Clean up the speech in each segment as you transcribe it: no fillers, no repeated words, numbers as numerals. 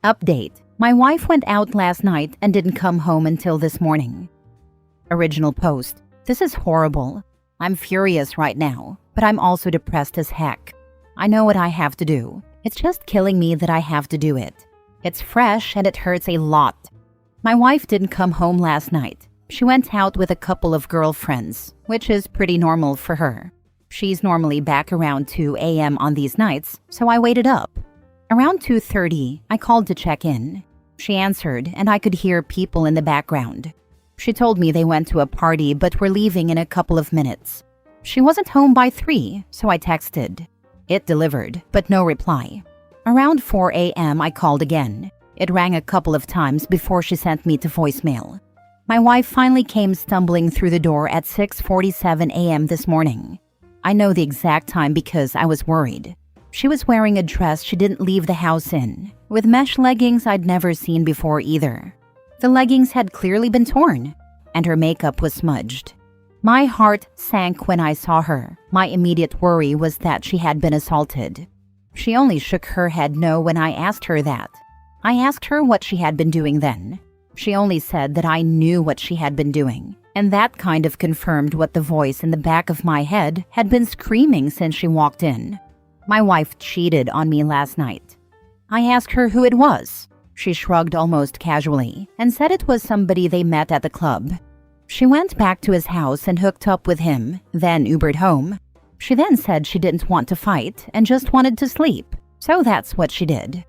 Update. My wife went out last night and didn't come home until this morning. Original post. This is horrible. I'm furious right now, but I'm also depressed as heck. I know what I have to do. It's just killing me that I have to do it. It's fresh and it hurts a lot. My wife didn't come home last night. She went out with a couple of girlfriends, which is pretty normal for her. She's normally back around 2 a.m. on these nights, so I waited up. Around 2:30, I called to check in. She answered, and I could hear people in the background. She told me they went to a party but were leaving in a couple of minutes. She wasn't home by 3, so I texted. It delivered, but no reply. Around 4 a.m., I called again. It rang a couple of times before she sent me to voicemail. My wife finally came stumbling through the door at 6:47 a.m. this morning. I know the exact time because I was worried. She was wearing a dress she didn't leave the house in, with mesh leggings I'd never seen before either. The leggings had clearly been torn, and her makeup was smudged. My heart sank when I saw her. My immediate worry was that she had been assaulted. She only shook her head no when I asked her that. I asked her what she had been doing then. She only said that I knew what she had been doing, and that kind of confirmed what the voice in the back of my head had been screaming since she walked in. My wife cheated on me last night. I asked her who it was. She shrugged almost casually and said it was somebody they met at the club. She went back to his house and hooked up with him, then Ubered home. She then said she didn't want to fight and just wanted to sleep, so that's what she did.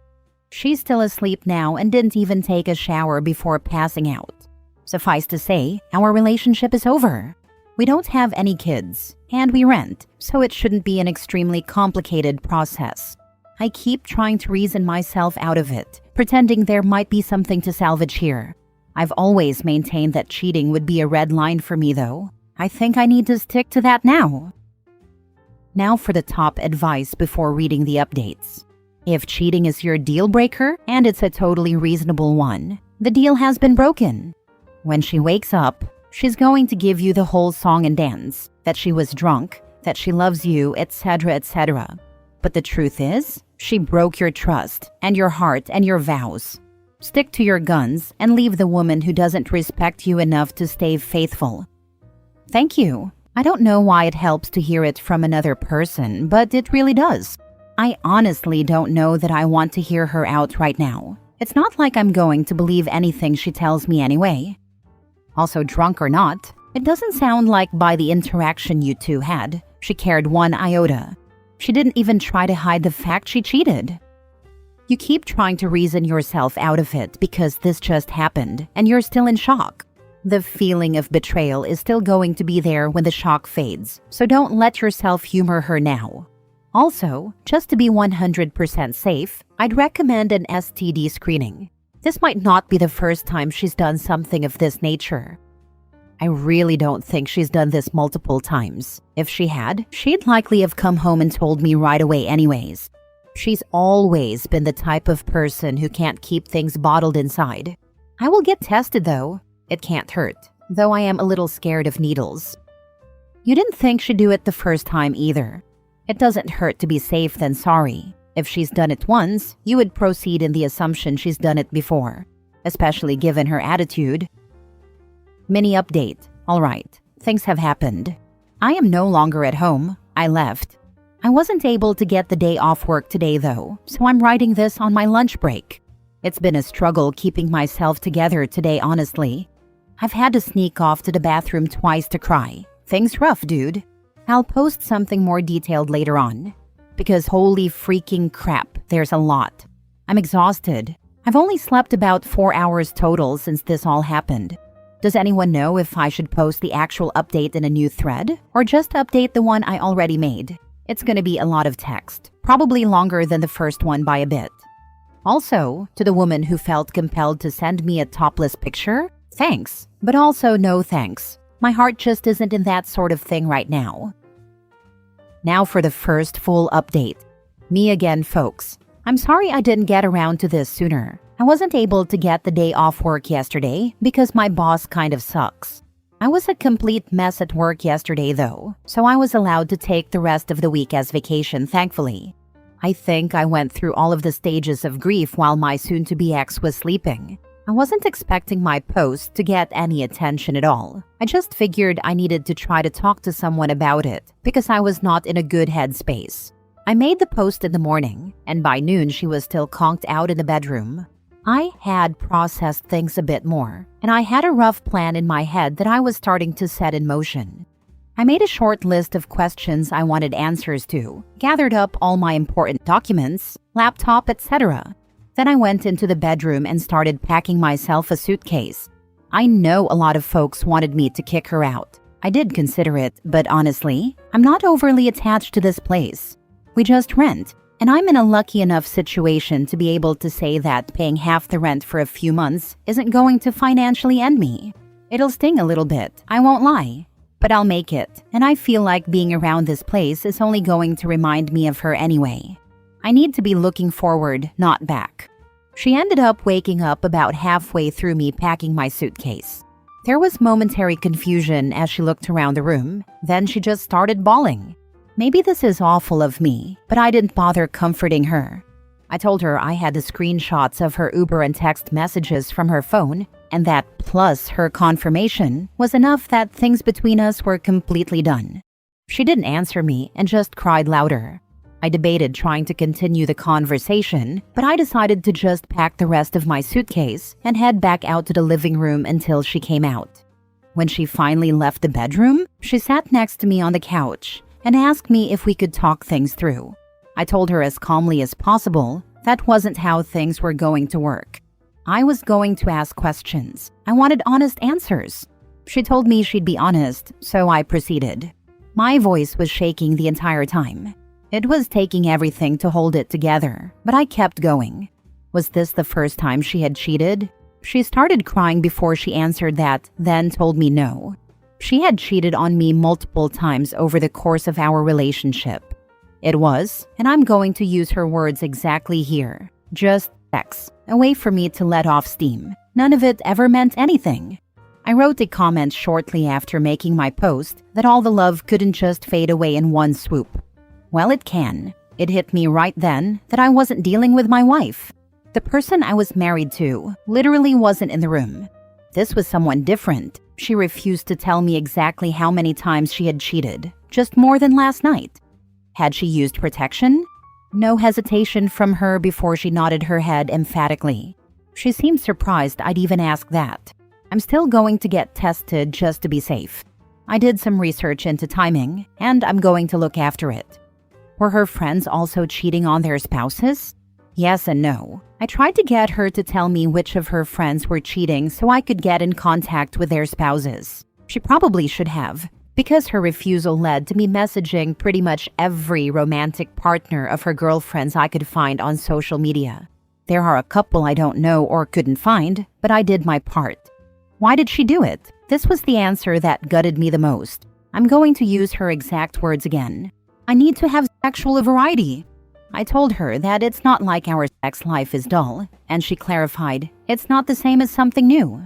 She's still asleep now and didn't even take a shower before passing out. Suffice to say, our relationship is over. We don't have any kids, and we rent, so it shouldn't be an extremely complicated process. I keep trying to reason myself out of it, pretending there might be something to salvage here. I've always maintained that cheating would be a red line for me, though. I think I need to stick to that now. Now for the top advice before reading the updates. If cheating is your deal breaker, and it's a totally reasonable one, the deal has been broken. When she wakes up, she's going to give you the whole song and dance, that she was drunk, that she loves you, etc., etc. But the truth is, she broke your trust, and your heart, and your vows. Stick to your guns and leave the woman who doesn't respect you enough to stay faithful. Thank you. I don't know why it helps to hear it from another person, but it really does. I honestly don't know that I want to hear her out right now. It's not like I'm going to believe anything she tells me anyway. Also, drunk or not, it doesn't sound like by the interaction you two had, she cared one iota. She didn't even try to hide the fact she cheated. You keep trying to reason yourself out of it because this just happened and you're still in shock. The feeling of betrayal is still going to be there when the shock fades, so don't let yourself humor her now. Also, just to be 100% safe, I'd recommend an STD screening. This might not be the first time she's done something of this nature. I really don't think she's done this multiple times. If she had, she'd likely have come home and told me right away anyways. She's always been the type of person who can't keep things bottled inside. I will get tested though. It can't hurt, though I am a little scared of needles. You didn't think she'd do it the first time either. It doesn't hurt to be safe than sorry. If she's done it once, you would proceed in the assumption she's done it before, especially given her attitude. Mini update. Alright, things have happened. I am no longer at home. I left. I wasn't able to get the day off work today though, so I'm writing this on my lunch break. It's been a struggle keeping myself together today, honestly. I've had to sneak off to the bathroom twice to cry. Things rough, dude. I'll post something more detailed later on. Because holy freaking crap, there's a lot. I'm exhausted. I've only slept about 4 hours total since this all happened. Does anyone know if I should post the actual update in a new thread, or just update the one I already made? It's gonna be a lot of text, probably longer than the first one by a bit. Also, to the woman who felt compelled to send me a topless picture, thanks, but also no thanks. My heart just isn't in that sort of thing right now. Now for the first full update. Me again, folks. I'm sorry I didn't get around to this sooner. I wasn't able to get the day off work yesterday because my boss kind of sucks. I was a complete mess at work yesterday though, so I was allowed to take the rest of the week as vacation, thankfully. I think I went through all of the stages of grief while my soon-to-be ex was sleeping. I wasn't expecting my post to get any attention at all. I just figured I needed to try to talk to someone about it because I was not in a good headspace. I made the post in the morning, and by noon she was still conked out in the bedroom. I had processed things a bit more, and I had a rough plan in my head that I was starting to set in motion. I made a short list of questions I wanted answers to, gathered up all my important documents, laptop, etc. Then I went into the bedroom and started packing myself a suitcase. I know a lot of folks wanted me to kick her out. I did consider it, but honestly, I'm not overly attached to this place. We just rent, and I'm in a lucky enough situation to be able to say that paying half the rent for a few months isn't going to financially end me. It'll sting a little bit, I won't lie. But I'll make it, and I feel like being around this place is only going to remind me of her anyway. I need to be looking forward, not back. She ended up waking up about halfway through me packing my suitcase. There was momentary confusion as she looked around the room, then she just started bawling. Maybe this is awful of me, but I didn't bother comforting her. I told her I had the screenshots of her Uber and text messages from her phone, and that plus her confirmation was enough that things between us were completely done. She didn't answer me and just cried louder. I debated trying to continue the conversation, but I decided to just pack the rest of my suitcase and head back out to the living room until she came out. When she finally left the bedroom, she sat next to me on the couch and asked me if we could talk things through. I told her as calmly as possible that wasn't how things were going to work. I was going to ask questions. I wanted honest answers. She told me she'd be honest, so I proceeded. My voice was shaking the entire time. It was taking everything to hold it together, but I kept going. Was this the first time she had cheated? She started crying before she answered that, then told me no. She had cheated on me multiple times over the course of our relationship. It was, and I'm going to use her words exactly here, just sex, a way for me to let off steam. None of it ever meant anything. I wrote a comment shortly after making my post that all the love couldn't just fade away in one swoop. Well, it can. It hit me right then that I wasn't dealing with my wife. The person I was married to literally wasn't in the room. This was someone different. She refused to tell me exactly how many times she had cheated, just more than last night. Had she used protection? No hesitation from her before she nodded her head emphatically. She seemed surprised I'd even ask that. I'm still going to get tested just to be safe. I did some research into timing, and I'm going to look after it. Were her friends also cheating on their spouses? Yes and no. I tried to get her to tell me which of her friends were cheating so I could get in contact with their spouses. She probably should have, because her refusal led to me messaging pretty much every romantic partner of her girlfriends I could find on social media. There are a couple I don't know or couldn't find, but I did my part. Why did she do it? This was the answer that gutted me the most. I'm going to use her exact words again. I need to have sexual variety. I told her that it's not like our sex life is dull, and she clarified, it's not the same as something new.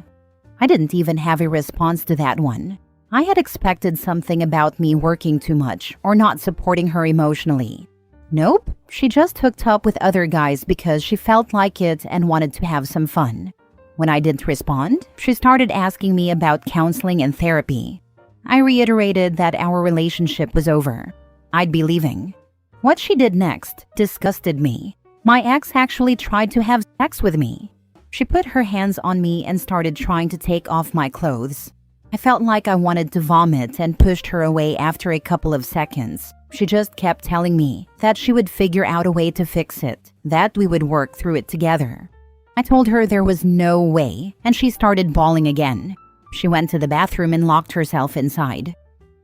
I didn't even have a response to that one. I had expected something about me working too much or not supporting her emotionally. Nope, she just hooked up with other guys because she felt like it and wanted to have some fun. When I didn't respond, she started asking me about counseling and therapy. I reiterated that our relationship was over. I'd be leaving. What she did next disgusted me. My ex actually tried to have sex with me. She put her hands on me and started trying to take off my clothes. I felt like I wanted to vomit and pushed her away after a couple of seconds. She just kept telling me that she would figure out a way to fix it, that we would work through it together. I told her there was no way, and she started bawling again. She went to the bathroom and locked herself inside.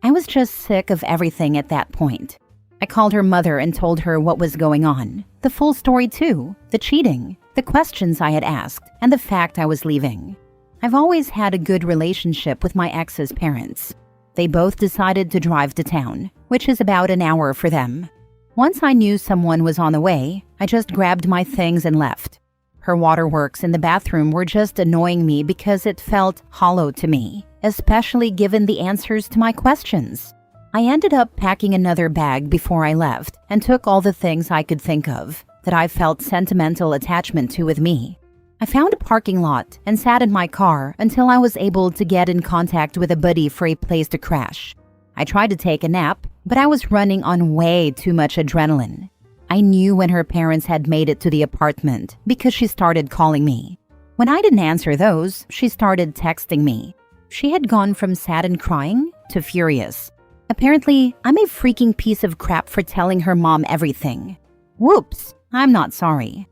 I was just sick of everything at that point. I called her mother and told her what was going on. The full story too, the cheating, the questions I had asked, and the fact I was leaving. I've always had a good relationship with my ex's parents. They both decided to drive to town, which is about an hour for them. Once I knew someone was on the way, I just grabbed my things and left. Her waterworks in the bathroom were just annoying me because it felt hollow to me, especially given the answers to my questions. I ended up packing another bag before I left and took all the things I could think of that I felt sentimental attachment to with me. I found a parking lot and sat in my car until I was able to get in contact with a buddy for a place to crash. I tried to take a nap, but I was running on way too much adrenaline. I knew when her parents had made it to the apartment because she started calling me. When I didn't answer those, she started texting me. She had gone from sad and crying to furious. Apparently, I'm a freaking piece of crap for telling her mom everything. Whoops, I'm not sorry.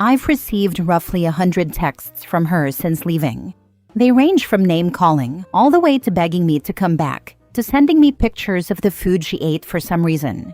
I've received roughly 100 texts from her since leaving. They range from name-calling all the way to begging me to come back, to sending me pictures of the food she ate for some reason.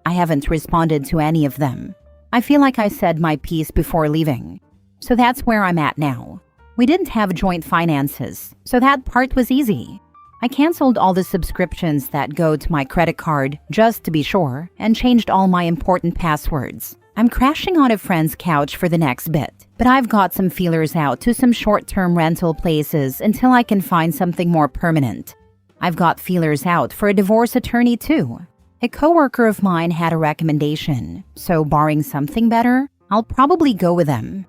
I haven't responded to any of them. I feel like I said my piece before leaving. So that's where I'm at now. We didn't have joint finances, so that part was easy. I canceled all the subscriptions that go to my credit card just to be sure and changed all my important passwords. I'm crashing on a friend's couch for the next bit, but I've got some feelers out to some short-term rental places until I can find something more permanent. I've got feelers out for a divorce attorney too. A coworker of mine had a recommendation, so barring something better, I'll probably go with them.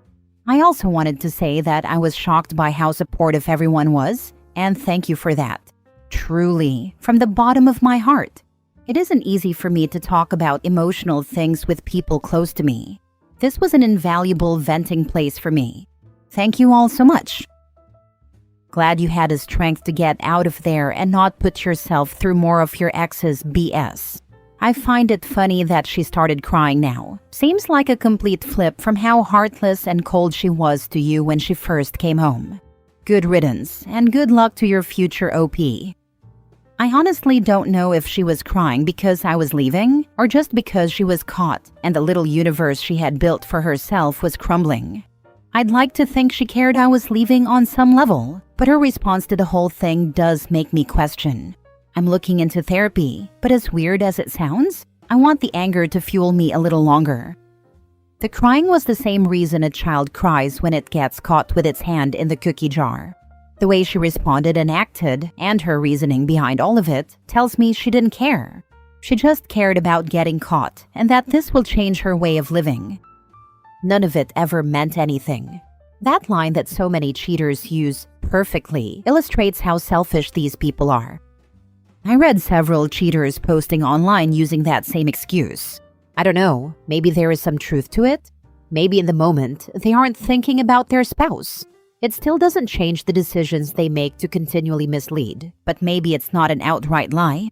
I also wanted to say that I was shocked by how supportive everyone was, and thank you for that. Truly, from the bottom of my heart. It isn't easy for me to talk about emotional things with people close to me. This was an invaluable venting place for me. Thank you all so much. Glad you had the strength to get out of there and not put yourself through more of your ex's BS. I find it funny that she started crying now. Seems like a complete flip from how heartless and cold she was to you when she first came home. Good riddance, and good luck to your future OP. I honestly don't know if she was crying because I was leaving or just because she was caught and the little universe she had built for herself was crumbling. I'd like to think she cared I was leaving on some level, but her response to the whole thing does make me question. I'm looking into therapy, but as weird as it sounds, I want the anger to fuel me a little longer. The crying was the same reason a child cries when it gets caught with its hand in the cookie jar. The way she responded and acted, and her reasoning behind all of it, tells me she didn't care. She just cared about getting caught, and that this will change her way of living. None of it ever meant anything. That line that so many cheaters use perfectly illustrates how selfish these people are. I read several cheaters posting online using that same excuse. I don't know, maybe there is some truth to it. Maybe in the moment, they aren't thinking about their spouse. It still doesn't change the decisions they make to continually mislead, but maybe it's not an outright lie.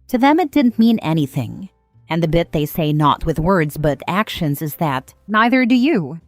To them, it didn't mean anything. And the bit they say not with words but actions is that, neither do you.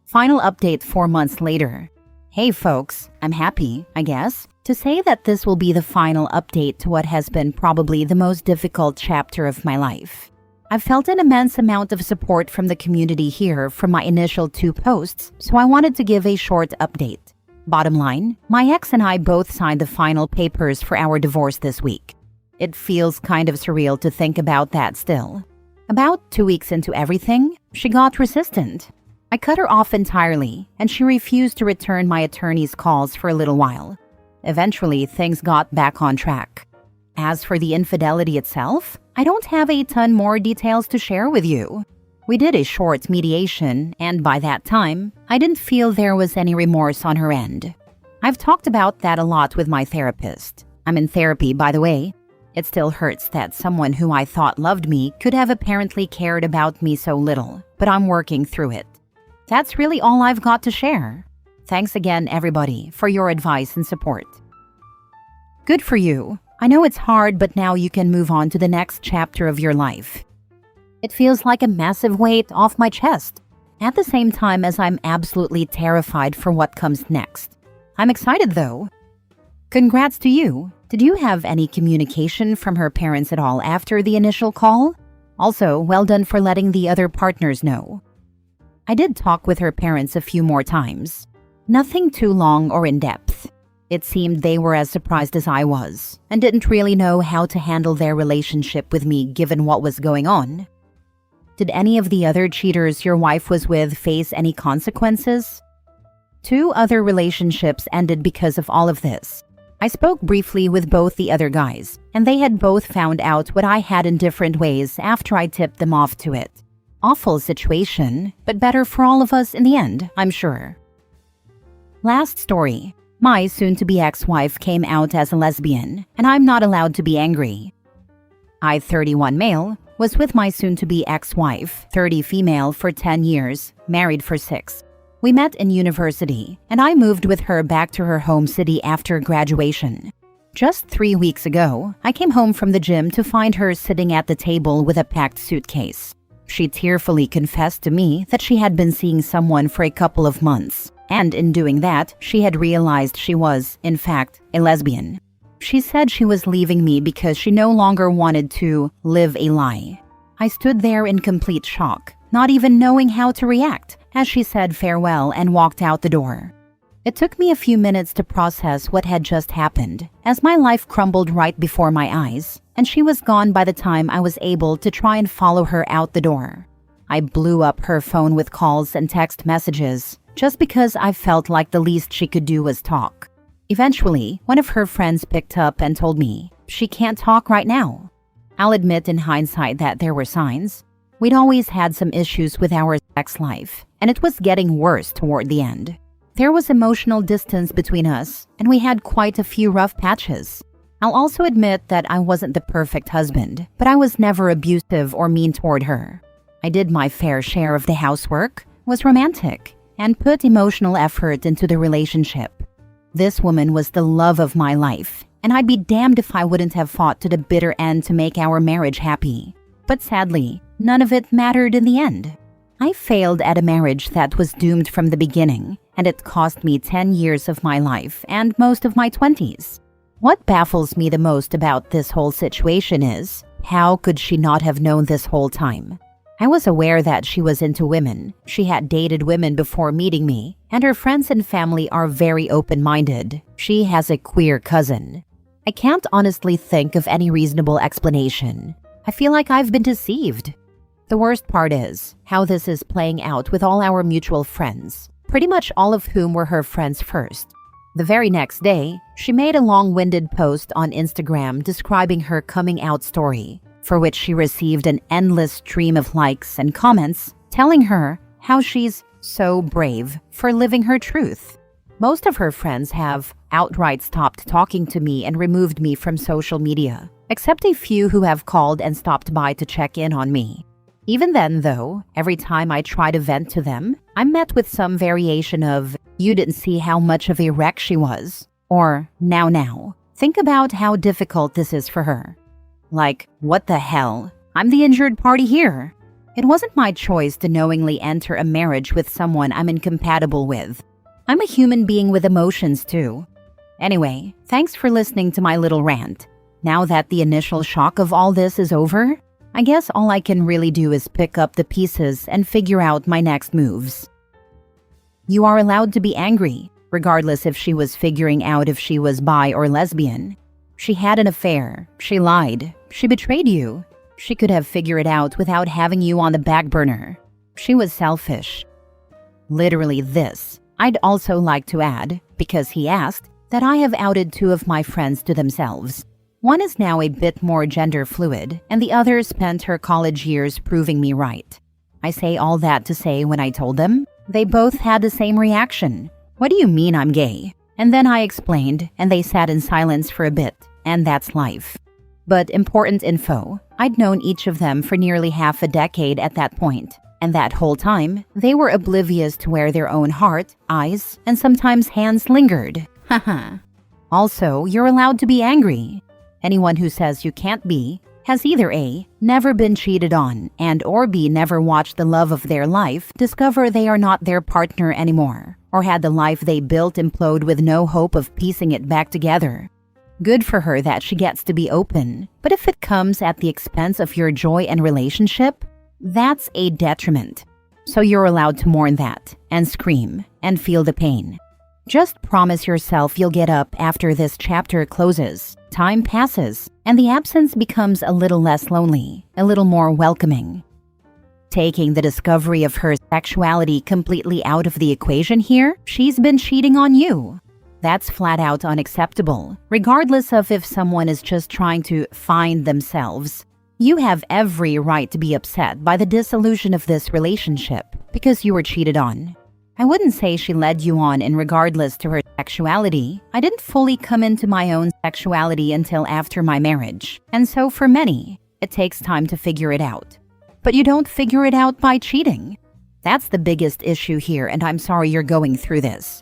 Final update 4 months later. Hey folks, I'm happy, I guess, to say that this will be the final update to what has been probably the most difficult chapter of my life. I've felt an immense amount of support from the community here from my initial 2 posts, so I wanted to give a short update. Bottom line, my ex and I both signed the final papers for our divorce this week. It feels kind of surreal to think about that still. About 2 weeks into everything, she got resistant. I cut her off entirely, and she refused to return my attorney's calls for a little while. Eventually, things got back on track. As for the infidelity itself, I don't have a ton more details to share with you. We did a short mediation, and by that time, I didn't feel there was any remorse on her end. I've talked about that a lot with my therapist. I'm in therapy, by the way. It still hurts that someone who I thought loved me could have apparently cared about me so little, but I'm working through it. That's really all I've got to share. Thanks again, everybody, for your advice and support. Good for you. I know it's hard, but now you can move on to the next chapter of your life. It feels like a massive weight off my chest, at the same time as I'm absolutely terrified for what comes next. I'm excited though. Congrats to you. Did you have any communication from her parents at all after the initial call? Also, well done for letting the other partners know. I did talk with her parents a few more times. Nothing too long or in-depth. It seemed they were as surprised as I was, and didn't really know how to handle their relationship with me given what was going on. Did any of the other cheaters your wife was with face any consequences? 2 other relationships ended because of all of this. I spoke briefly with both the other guys, and they had both found out what I had in different ways after I tipped them off to it. Awful situation, but better for all of us in the end, I'm sure. Last story. My soon-to-be ex-wife came out as a lesbian, and I'm not allowed to be angry. I, 31 male, was with my soon-to-be ex-wife, 30 female, for 10 years, married for 6. We met in university, and I moved with her back to her home city after graduation. Just 3 weeks ago, I came home from the gym to find her sitting at the table with a packed suitcase. She tearfully confessed to me that she had been seeing someone for a couple of months, and in doing that, she had realized she was, in fact, a lesbian. She said she was leaving me because she no longer wanted to live a lie. I stood there in complete shock, not even knowing how to react, as she said farewell and walked out the door. It took me a few minutes to process what had just happened, as my life crumbled right before my eyes, and she was gone by the time I was able to try and follow her out the door. I blew up her phone with calls and text messages, just because I felt like the least she could do was talk. Eventually, one of her friends picked up and told me, "She can't talk right now." I'll admit in hindsight that there were signs. We'd always had some issues with our sex life, and it was getting worse toward the end. There was emotional distance between us, and we had quite a few rough patches. I'll also admit that I wasn't the perfect husband, but I was never abusive or mean toward her. I did my fair share of the housework, was romantic, and put emotional effort into the relationship. This woman was the love of my life, and I'd be damned if I wouldn't have fought to the bitter end to make our marriage happy. But sadly, none of it mattered in the end. I failed at a marriage that was doomed from the beginning, and it cost me 10 years of my life and most of my 20s. What baffles me the most about this whole situation is, how could she not have known this whole time? I was aware that she was into women. She had dated women before meeting me, and her friends and family are very open-minded. She has a queer cousin. I can't honestly think of any reasonable explanation. I feel like I've been deceived. The worst part is how this is playing out with all our mutual friends, pretty much all of whom were her friends first. The very next day, she made a long-winded post on Instagram describing her coming out story, for which she received an endless stream of likes and comments telling her how she's so brave for living her truth. Most of her friends have outright stopped talking to me and removed me from social media, except a few who have called and stopped by to check in on me. Even then, though, every time I try to vent to them, I'm met with some variation of, "You didn't see how much of a wreck she was," or now, think about how difficult this is for her." Like, what the hell? I'm the injured party here. It wasn't my choice to knowingly enter a marriage with someone I'm incompatible with. I'm a human being with emotions too. Anyway, thanks for listening to my little rant. Now that the initial shock of all this is over, I guess all I can really do is pick up the pieces and figure out my next moves. You are allowed to be angry, regardless if she was figuring out if she was bi or lesbian. She had an affair. She lied. She betrayed you. She could have figured it out without having you on the back burner. She was selfish. Literally this. I'd also like to add, because he asked, that I have outed 2 of my friends to themselves. One is now a bit more gender fluid, and the other spent her college years proving me right. I say all that to say when I told them, they both had the same reaction. "What do you mean I'm gay?" And then I explained, and they sat in silence for a bit, and that's life. But important info, I'd known each of them for nearly half a decade at that point, and that whole time, they were oblivious to where their own heart, eyes, and sometimes hands lingered. Haha. Also, you're allowed to be angry. Anyone who says you can't be has either A, never been cheated on, and or B, never watched the love of their life discover they are not their partner anymore, or had the life they built implode with no hope of piecing it back together. Good for her that she gets to be open, but if it comes at the expense of your joy and relationship, that's a detriment. So you're allowed to mourn that, and scream, and feel the pain. Just promise yourself you'll get up after this chapter closes, time passes, and the absence becomes a little less lonely, a little more welcoming. Taking the discovery of her sexuality completely out of the equation here, she's been cheating on you. That's flat out unacceptable, regardless of if someone is just trying to find themselves. You have every right to be upset by the dissolution of this relationship because you were cheated on. I wouldn't say she led you on in regardless to her sexuality. I didn't fully come into my own sexuality until after my marriage, and so for many, it takes time to figure it out. But you don't figure it out by cheating. That's the biggest issue here, and I'm sorry you're going through this.